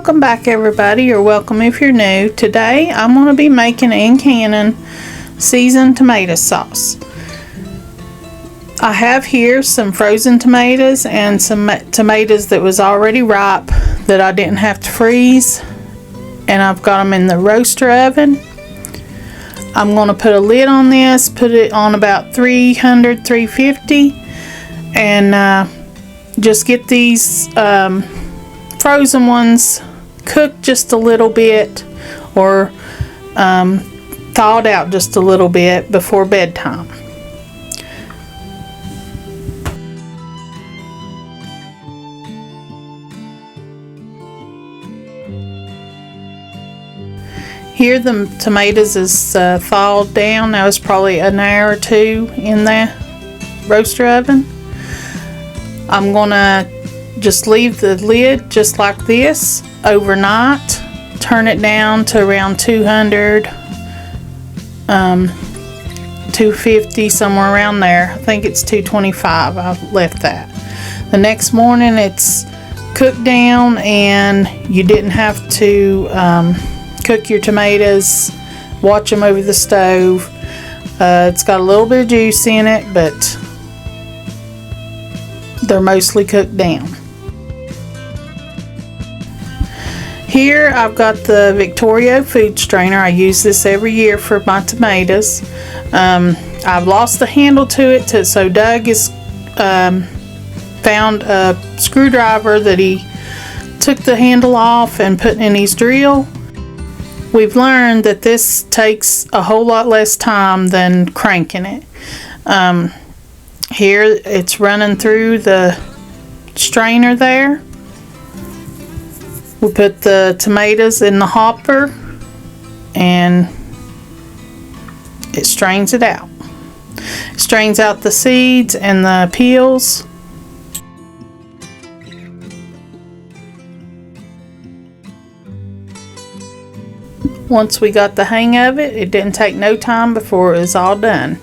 Welcome back, everybody, or welcome if you're new. Today I'm going to be making in cannon seasoned tomato sauce. I have here some frozen tomatoes and some tomatoes that was already ripe that I didn't have to freeze, and I've got them in the roaster oven. I'm going to put a lid on this, put it on about 350, and just get these frozen ones cooked just a little bit, or thawed out just a little bit before bedtime. Here the tomatoes is thawed down. That was probably an hour or two in the roaster oven. I'm gonna just leave the lid just like this overnight. Turn it down to around 200, 250, somewhere around there. I think it's 225. I left that. The next morning it's cooked down, and you didn't have to cook your tomatoes, watch them over the stove. It's got a little bit of juice in it, but they're mostly cooked down. Here I've got the Victoria food strainer. I use this every year for my tomatoes. I've lost the handle to it, so Doug has found a screwdriver that he took the handle off and put in his drill. We've learned that this takes a whole lot less time than cranking it. Here it's running through the strainer there. We put the tomatoes in the hopper and it strains it out. It strains out the seeds and the peels. Once we got the hang of it, it didn't take no time before it was all done.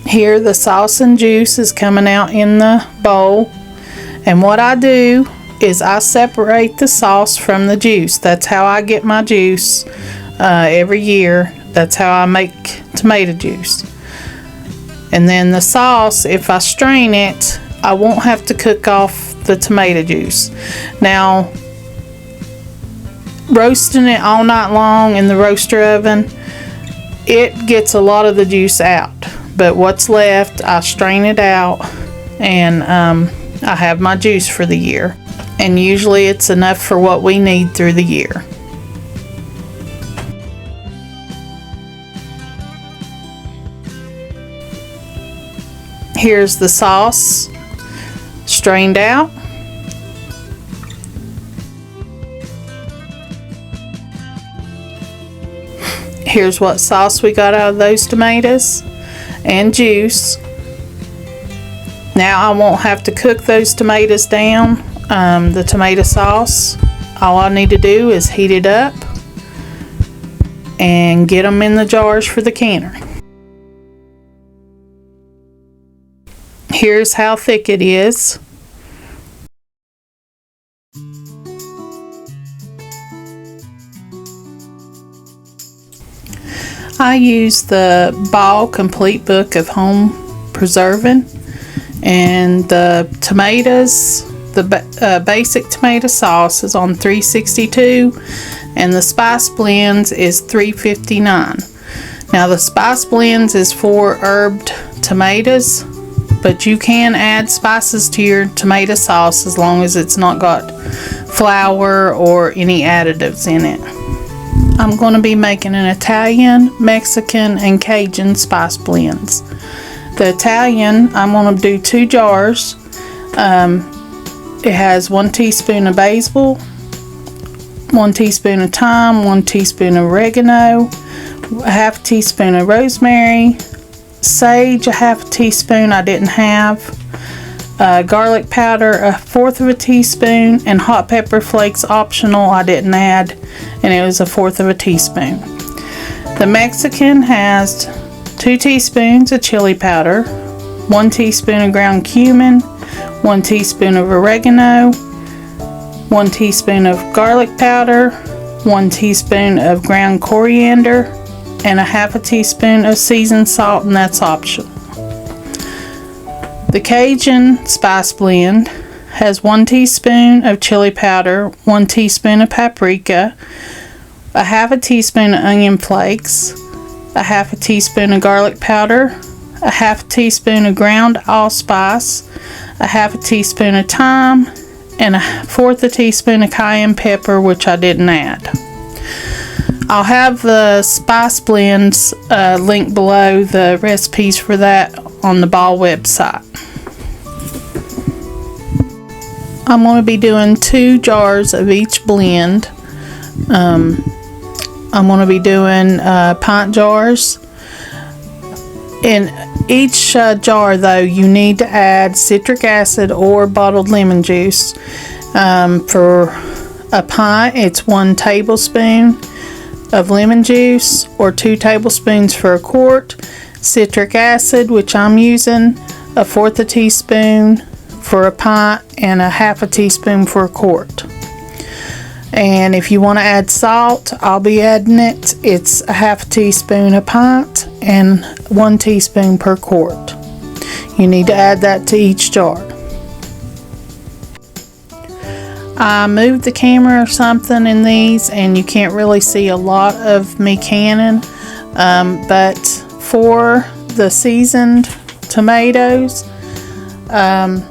Here the sauce and juice is coming out in the bowl, and what I do is I separate the sauce from the juice. That's how I get my juice. Every year, that's how I make tomato juice. And then the sauce, if I strain it, I won't have to cook off the tomato juice. Now, roasting it all night long in the roaster oven, it gets a lot of the juice out, but what's left, I strain it out, and I have my juice for the year, and usually it's enough for what we need through the year. Here's the sauce strained out. Here's what sauce we got out of those tomatoes and juice. Now I won't have to cook those tomatoes down, the tomato sauce. All I need to do is heat it up and get them in the jars for the canner. Here's how thick it is. I use the Ball Complete Book of Home Preserving, and the tomatoes, the basic tomato sauce is on $3.62, and the spice blends is $3.59. Now the spice blends is for herbed tomatoes, but you can add spices to your tomato sauce as long as it's not got flour or any additives in it. I'm going to be making an Italian, Mexican, and Cajun spice blends. The Italian, I'm going to do 2 jars. It has 1 teaspoon of basil, 1 teaspoon of thyme, 1 teaspoon of oregano, a half teaspoon of rosemary, sage, a half teaspoon I didn't have, garlic powder 1/4 of a teaspoon, and hot pepper flakes optional, I didn't add, and it was 1/4 of a teaspoon. The Mexican has 2 teaspoons of chili powder, 1 teaspoon of ground cumin, 1 teaspoon of oregano, 1 teaspoon of garlic powder, 1 teaspoon of ground coriander, and 1/2 teaspoon of seasoned salt, and that's optional. The Cajun spice blend has 1 teaspoon of chili powder, 1 teaspoon of paprika, 1/2 teaspoon of onion flakes, 1/2 teaspoon of garlic powder, 1/2 teaspoon of ground allspice, 1/2 teaspoon of thyme, and 1/4 teaspoon of cayenne pepper, which I didn't add. I'll have the spice blends linked below, the recipes for that on the Ball website. I'm going to be doing 2 jars of each blend. I'm going to be doing pint jars. In each jar, though, you need to add citric acid or bottled lemon juice. For a pint, it's 1 tablespoon of lemon juice, or 2 tablespoons for a quart. Citric acid, which I'm using, 1/4 teaspoon for a pint, and 1/2 teaspoon for a quart. And if you want to add salt, I'll be adding it. It's 1/2 teaspoon a pint and 1 teaspoon per quart. You need to add that to each jar. I moved the camera or something in these, and you can't really see a lot of me canning, but for the seasoned tomatoes, the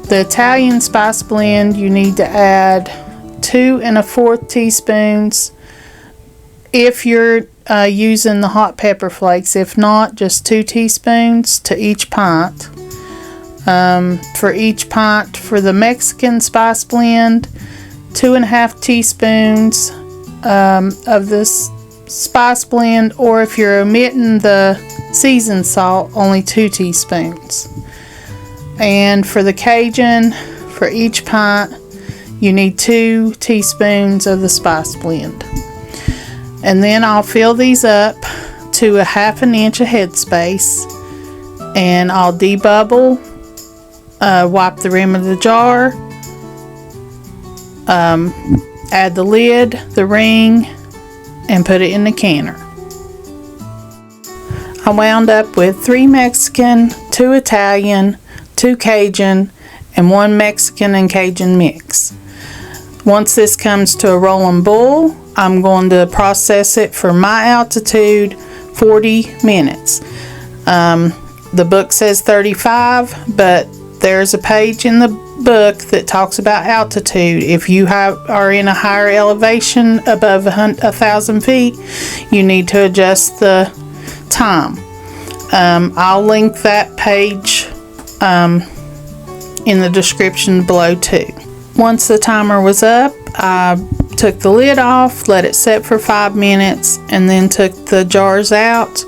Italian spice blend, you need to add 2 1/4 teaspoons if you're using the hot pepper flakes. If not, just 2 teaspoons to each pint. For each pint for the Mexican spice blend, 2 1/2 teaspoons of this spice blend, or if you're omitting the seasoned salt, only 2 teaspoons. And for the Cajun, for each pint, you need 2 teaspoons of the spice blend. And then I'll fill these up to 1/2 inch of headspace, and I'll debubble, wipe the rim of the jar, add the lid, the ring, and put it in the canner. I wound up with 3 Mexican, 2 Italian, 2 Cajun, and 1 Mexican and Cajun mix. Once this comes to a rolling boil, I'm going to process it for my altitude 40 minutes. The book says 35, but there's a page in the book that talks about altitude. If you are in a higher elevation above 1,000 feet, you need to adjust the time. I'll link that page in the description below too. Once the timer was up, I took the lid off, let it set for 5 minutes, and then took the jars out.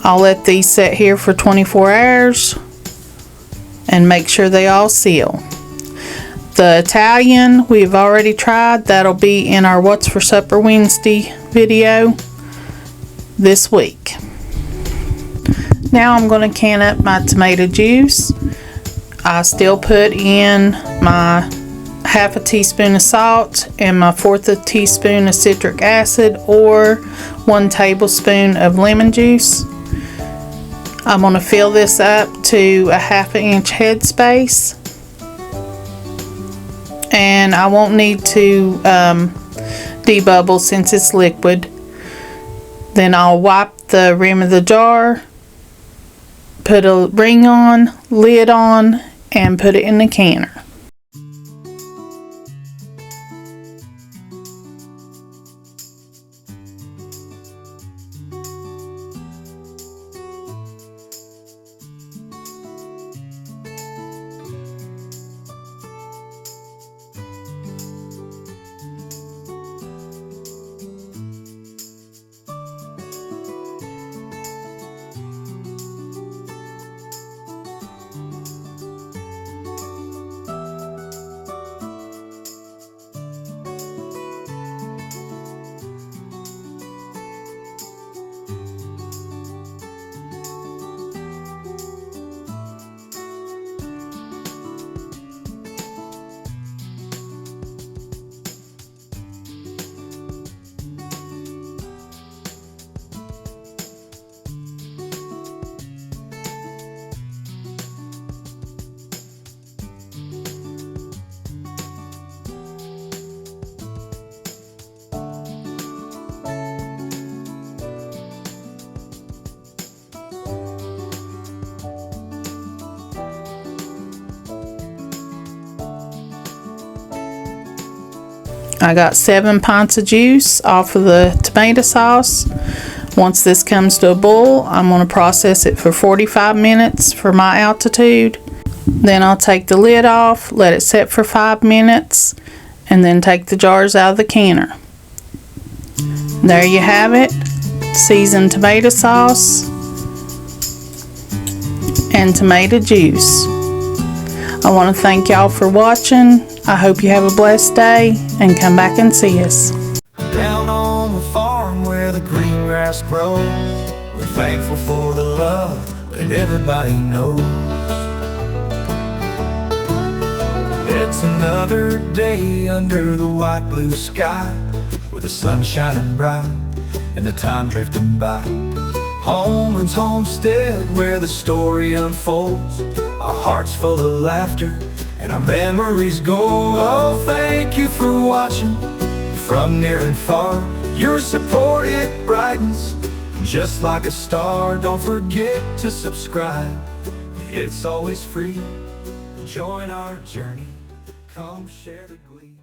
I'll let these set here for 24 hours and make sure they all seal. The Italian we've already tried. That'll be in our What's for Supper Wednesday video this week. Now I'm going to can up my tomato juice. I still put in my 1/2 teaspoon of salt and my 1/4 teaspoon of citric acid, or 1 tablespoon of lemon juice. I'm going to fill this up to 1/2 inch headspace, and I won't need to debubble since it's liquid. Then I'll wipe the rim of the jar, put a ring on, lid on, and put it in the canner. I got 7 pints of juice off of the tomato sauce. Once this comes to a boil, I'm going to process it for 45 minutes for my altitude. Then I'll take the lid off, let it set for 5 minutes, and then take the jars out of the canner. There you have it, seasoned tomato sauce and tomato juice. I want to thank y'all for watching. I hope you have a blessed day and come back and see us. Down on the farm where the green grass grows, we're thankful for the love that everybody knows. It's another day under the white blue sky, with the sun shining bright and the time drifting by. Homans, homestead, where the story unfolds, our hearts full of laughter and our memories go. Oh, thank you for watching from near and far. Your support, it brightens just like a star. Don't forget to subscribe, it's always free. Join our journey, come share the glee.